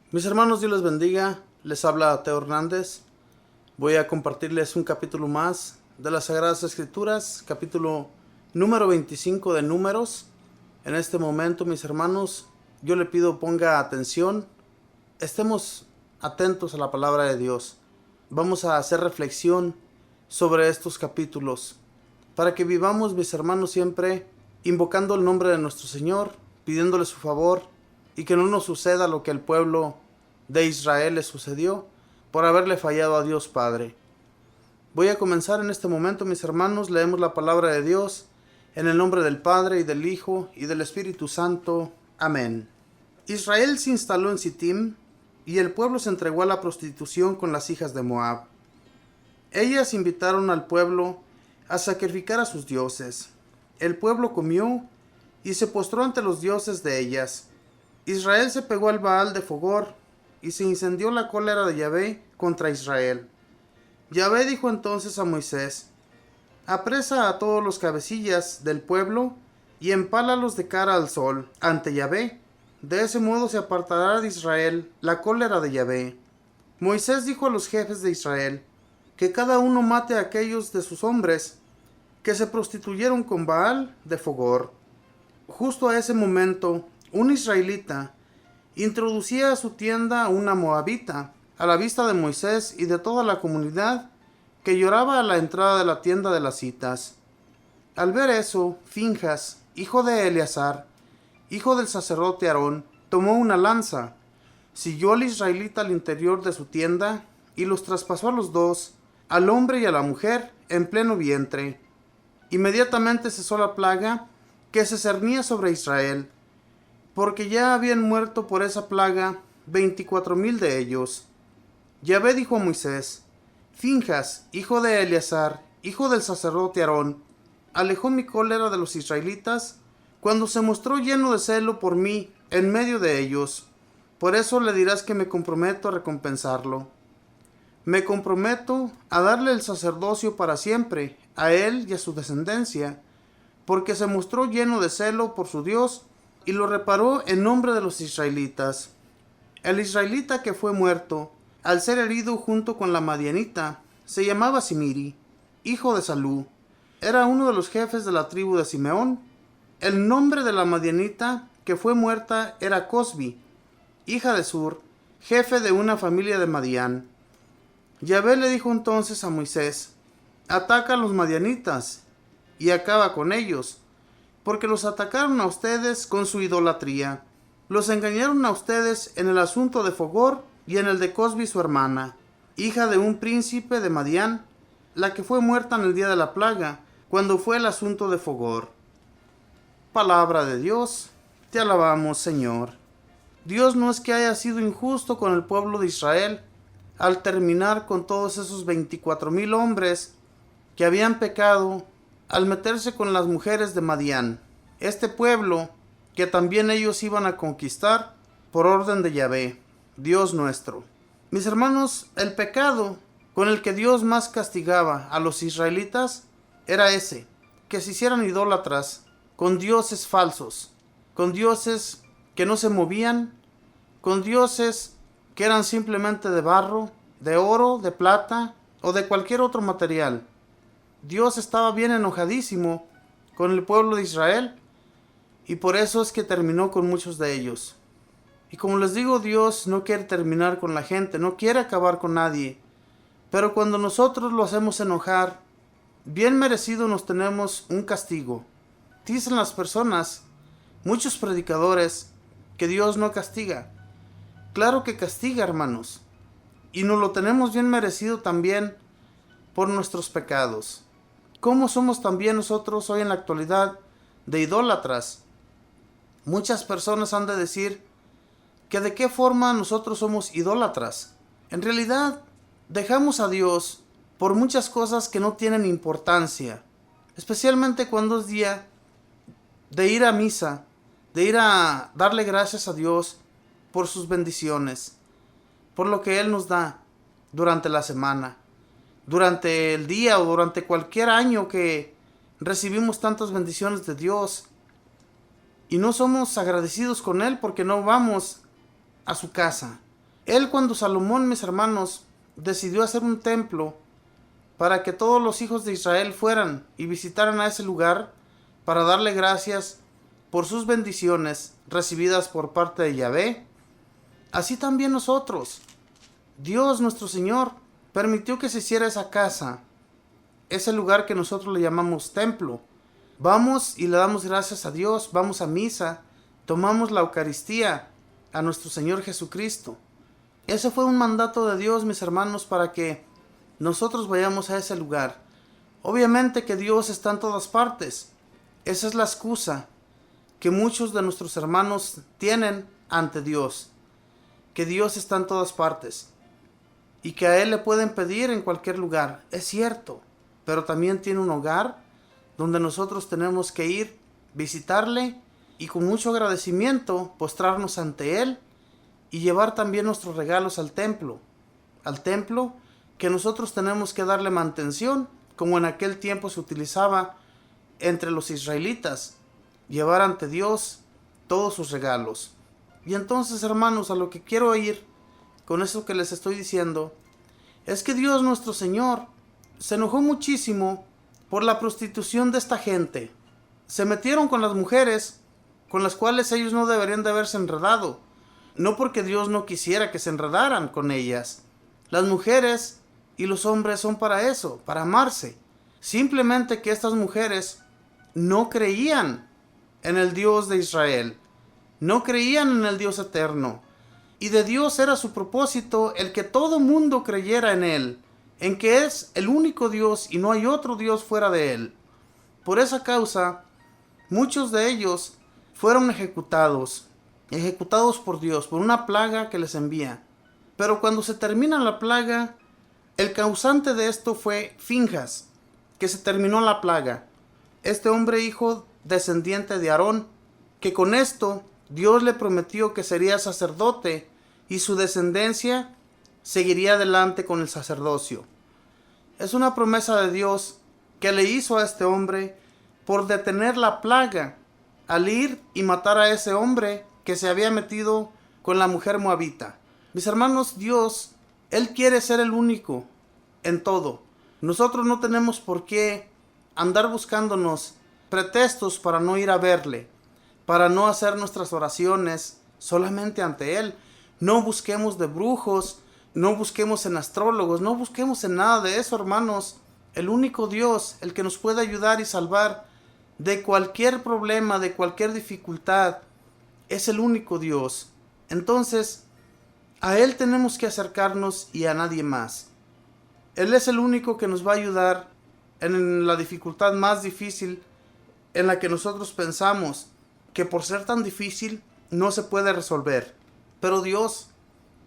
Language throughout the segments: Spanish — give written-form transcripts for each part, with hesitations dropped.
Mis hermanos, Dios les bendiga. Les habla Teo Hernández. Voy a compartirles un capítulo más de las Sagradas Escrituras, capítulo número 25 de Números. En este momento, mis hermanos, yo le pido ponga atención. Estemos atentos a la palabra de Dios. Vamos a hacer reflexión sobre estos capítulos para que vivamos, mis hermanos, siempre invocando el nombre de nuestro Señor, pidiéndole su favor y que no nos suceda lo que al pueblo de Israel le sucedió por haberle fallado a Dios Padre. Voy a comenzar en este momento, mis hermanos. Leemos la palabra de Dios en el nombre del Padre y del Hijo y del Espíritu Santo. Amén. Israel se instaló en Sittim y el pueblo se entregó a la prostitución con las hijas de Moab. Ellas invitaron al pueblo a sacrificar a sus dioses. El pueblo comió y se postró ante los dioses de ellas. Israel se pegó al Baal de Fogor y se incendió la cólera de Yahvé contra Israel. Yahvé dijo entonces a Moisés: apresa a todos los cabecillas del pueblo y empálalos de cara al sol ante Yahvé. De ese modo se apartará de Israel la cólera de Yahvé. Moisés dijo a los jefes de Israel que cada uno mate a aquellos de sus hombres que se prostituyeron con Baal de Fogor. Justo a ese momento, un israelita introducía a su tienda una moabita a la vista de Moisés y de toda la comunidad que lloraba a la entrada de la tienda de las citas. Al ver eso, Finjas, hijo de Eleazar, hijo del sacerdote Aarón, tomó una lanza, siguió al israelita al interior de su tienda y los traspasó a los dos, al hombre y a la mujer, en pleno vientre. Inmediatamente cesó la plaga que se cernía sobre Israel, porque ya habían muerto por esa plaga 24,000 de ellos. Yahvé dijo a Moisés: Finjas, hijo de Eleazar, hijo del sacerdote Aarón, alejó mi cólera de los israelitas cuando se mostró lleno de celo por mí en medio de ellos. Por eso le dirás que me comprometo a recompensarlo. Me comprometo a darle el sacerdocio para siempre, a él y a su descendencia, porque se mostró lleno de celo por su Dios y lo reparó en nombre de los israelitas. El israelita que fue muerto, al ser herido junto con la madianita, se llamaba Simiri, hijo de Salú. Era uno de los jefes de la tribu de Simeón. El nombre de la madianita que fue muerta era Cosbi, hija de Sur, jefe de una familia de Madián. Yahvé le dijo entonces a Moisés: ataca a los madianitas y acaba con ellos, porque los atacaron a ustedes con su idolatría. Los engañaron a ustedes en el asunto de Fogor y en el de Cosbi su hermana, hija de un príncipe de Madián, la que fue muerta en el día de la plaga, cuando fue el asunto de Fogor. Palabra de Dios, te alabamos, Señor. Dios no es que haya sido injusto con el pueblo de Israel al terminar con todos esos 24,000 hombres que habían pecado al meterse con las mujeres de Madián, este pueblo que también ellos iban a conquistar por orden de Yahvé, Dios nuestro. Mis hermanos, el pecado con el que Dios más castigaba a los israelitas era ese, que se hicieran idólatras con dioses falsos, con dioses que no se movían, con dioses que eran simplemente de barro, de oro, de plata o de cualquier otro material. Dios estaba bien enojadísimo con el pueblo de Israel y por eso es que terminó con muchos de ellos. Y como les digo, Dios no quiere terminar con la gente, no quiere acabar con nadie. Pero cuando nosotros lo hacemos enojar, bien merecido nos tenemos un castigo. Dicen las personas, muchos predicadores, que Dios no castiga. Claro que castiga, hermanos. Y nos lo tenemos bien merecido también por nuestros pecados. ¿Cómo somos también nosotros hoy en la actualidad de idólatras? Muchas personas han de decir que de qué forma nosotros somos idólatras. En realidad, dejamos a Dios por muchas cosas que no tienen importancia, especialmente cuando es día de ir a misa, de ir a darle gracias a Dios por sus bendiciones, por lo que Él nos da durante la semana, durante el día o durante cualquier año que recibimos tantas bendiciones de Dios y no somos agradecidos con Él porque no vamos a su casa, Él, cuando Salomón, mis hermanos, decidió hacer un templo para que todos los hijos de Israel fueran y visitaran a ese lugar para darle gracias por sus bendiciones recibidas por parte de Yahvé, así también nosotros, Dios nuestro Señor, permitió que se hiciera esa casa, ese lugar que nosotros le llamamos templo. Vamos y le damos gracias a Dios, vamos a misa, tomamos la Eucaristía a nuestro Señor Jesucristo. Ese fue un mandato de Dios, mis hermanos, para que nosotros vayamos a ese lugar. Obviamente que Dios está en todas partes. Esa es la excusa que muchos de nuestros hermanos tienen ante Dios, que Dios está en todas partes y que a Él le pueden pedir en cualquier lugar. Es cierto, pero también tiene un hogar donde nosotros tenemos que ir, visitarle y con mucho agradecimiento postrarnos ante Él y llevar también nuestros regalos al templo que nosotros tenemos que darle mantención, como en aquel tiempo se utilizaba entre los israelitas, llevar ante Dios todos sus regalos. Y entonces, hermanos, a lo que quiero ir con eso que les estoy diciendo, es que Dios nuestro Señor se enojó muchísimo por la prostitución de esta gente. Se metieron con las mujeres con las cuales ellos no deberían de haberse enredado, no porque Dios no quisiera que se enredaran con ellas. Las mujeres y los hombres son para eso, para amarse. Simplemente que estas mujeres no creían en el Dios de Israel, no creían en el Dios eterno, y de Dios era su propósito el que todo mundo creyera en Él, en que es el único Dios y no hay otro Dios fuera de Él. Por esa causa, muchos de ellos fueron ejecutados por Dios, por una plaga que les envía. Pero cuando se termina la plaga, el causante de esto fue Finjas, que se terminó la plaga. Este hombre hijo descendiente de Aarón, que con esto Dios le prometió que sería sacerdote y su descendencia seguiría adelante con el sacerdocio. Es una promesa de Dios que le hizo a este hombre por detener la plaga al ir y matar a ese hombre que se había metido con la mujer moabita. Mis hermanos, Dios, Él quiere ser el único en todo. Nosotros no tenemos por qué andar buscándonos pretextos para no ir a verle, para no hacer nuestras oraciones solamente ante Él. No busquemos de brujos, no busquemos en astrólogos, no busquemos en nada de eso, hermanos. El único Dios, el que nos puede ayudar y salvar de cualquier problema, de cualquier dificultad, es el único Dios. Entonces, a Él tenemos que acercarnos y a nadie más. Él es el único que nos va a ayudar en la dificultad más difícil en la que nosotros pensamos que por ser tan difícil no se puede resolver. Pero Dios,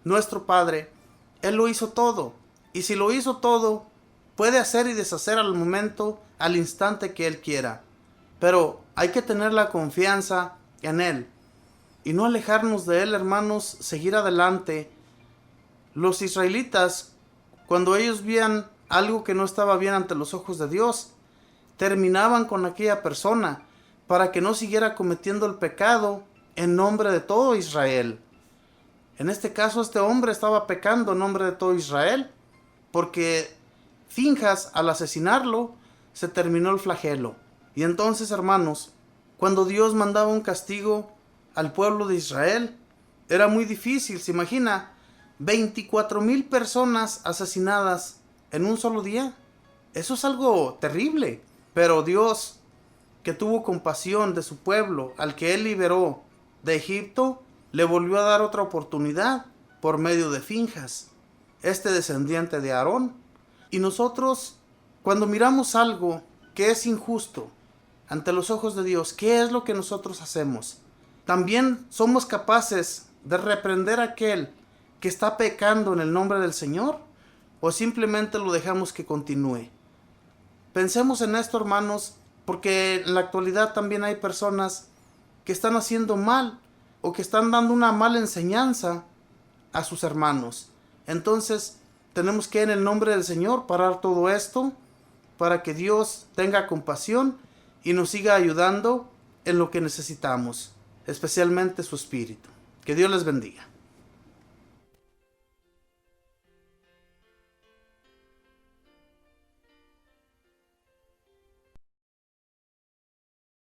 nuestro Padre, Él lo hizo todo. Y si lo hizo todo, puede hacer y deshacer al momento, al instante que Él quiera. Pero hay que tener la confianza en Él y no alejarnos de Él, hermanos, seguir adelante. Los israelitas, cuando ellos veían algo que no estaba bien ante los ojos de Dios, terminaban con aquella persona para que no siguiera cometiendo el pecado en nombre de todo Israel. En este caso, este hombre estaba pecando en nombre de todo Israel, porque Finjas, al asesinarlo, se terminó el flagelo. Y entonces, hermanos, cuando Dios mandaba un castigo al pueblo de Israel, era muy difícil. Se imagina, 24,000 personas asesinadas en un solo día. Eso es algo terrible. Pero Dios, que tuvo compasión de su pueblo, al que Él liberó de Egipto, le volvió a dar otra oportunidad por medio de Finjas, este descendiente de Aarón. Y nosotros, cuando miramos algo que es injusto ante los ojos de Dios, ¿qué es lo que nosotros hacemos? También somos capaces de reprender a aquel que está pecando en el nombre del Señor, o simplemente lo dejamos que continúe. Pensemos en esto, hermanos, porque en la actualidad también hay personas que están haciendo mal o que están dando una mala enseñanza a sus hermanos. Entonces, tenemos que en el nombre del Señor parar todo esto para que Dios tenga compasión y nos siga ayudando en lo que necesitamos, especialmente su Espíritu. Que Dios les bendiga.